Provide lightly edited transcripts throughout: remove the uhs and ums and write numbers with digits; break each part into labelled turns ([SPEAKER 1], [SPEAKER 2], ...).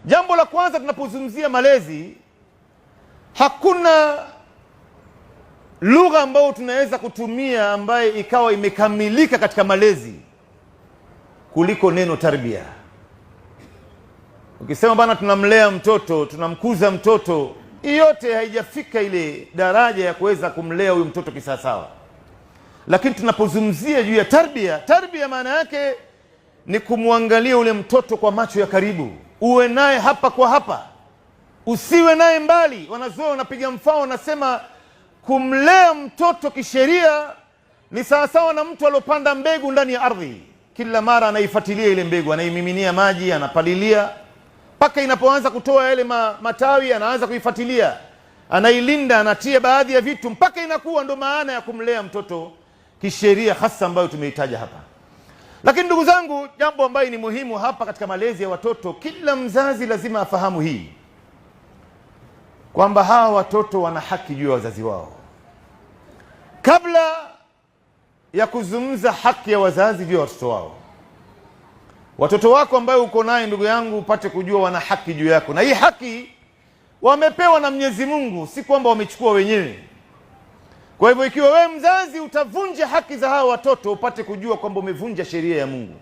[SPEAKER 1] Jambo la kwanza tunapozungumzia malezi, hakuna lugha ambayo tunaweza kutumia ambaye ikawa imekamilika katika malezi kuliko neno tarbia. Ukisema bana tunamlea mtoto, tunamkuza mtoto, yote haijafika ile daraja ya kuweza kumlea huyu mtoto kisawasawa. Lakini tunapozungumzia juu ya tarbia, tarbia maana yake ni kumwangalia ule mtoto kwa macho ya karibu, uwe naye hapa kwa hapa, usiwe naye mbali. Wanazuoni wanapiga mfano, wanasema kumlea mtoto kisheria ni sawasawa na mtu aliyopanda mbegu ndani ya ardhi. Kila mara anaifuatilia ile mbegu, anaimiminia maji, anapalilia mpaka inapoanza kutoa yale matawi, anaanza kuifuatilia, anailinda, anatia baadhi ya vitu mpaka inakuwa. Ndo maana ya kumlea mtoto kisheria hasa ambayo tumeitaja hapa. Lakini ndugu zangu, jambo ambayo ni muhimu hapa katika malezi ya watoto, kila mzazi lazima afahamu hii, kwamba hawa watoto wana haki juu ya wazazi wao. Kabla ya kuzungumza haki ya wazazi juu ya watoto wao, watoto wako ambayo uko naye, ndugu yangu, upate kujua wana haki juu yako, na hii haki wamepewa na Mwenyezi Mungu, si kwamba wamechukua wenyewe. Kwa hivyo ikiwa wewe mzazi utavunja haki za hawa watoto, upate kujua kwamba umevunja sheria ya Mungu.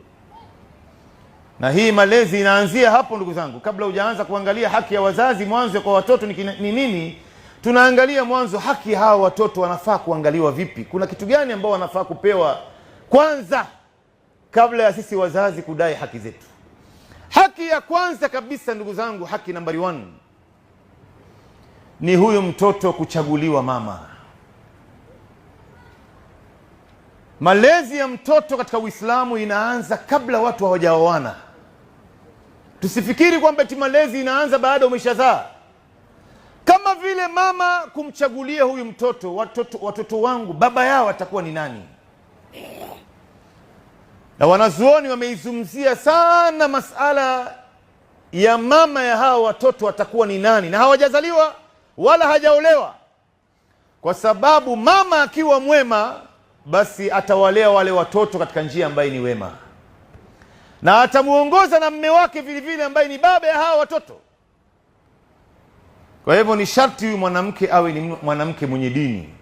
[SPEAKER 1] Na hii malezi inaanzia hapo ndugu zangu. Kabla hujaanza kuangalia haki ya wazazi mwanzo kwa watoto ni nini, tunaangalia mwanzo haki ya hawa watoto wanafaa kuangaliwa vipi. Kuna kitu gani ambao wanafaa kupewa kwanza kabla ya sisi wazazi kudai haki zetu. Haki ya kwanza kabisa ndugu zangu, haki nambari 1 ni huyu mtoto kuchaguliwa mama. Malezi ya mtoto katika Uislamu inaanza kabla watu hawajaoana. Tusifikiri kwamba eti malezi inaanza baada umeshazaa. Kama vile mama kumchagulia huyu mtoto, watoto wangu baba yao atakuwa ni nani. Na wanazuoni wameizungumzia sana masala ya mama ya hawa watoto atakuwa ni nani, na hawajazaliwa wala hajaolewa. Kwa sababu mama akiwa mwema, basi atawalea wale watoto katika njia ambayo ni wema, na atamuongoza na mme wake vile vile ambaye ni baba ya hawa watoto. Kwa hivyo ni sharti huyu mwanamke awe ni mwanamke mwenye dini.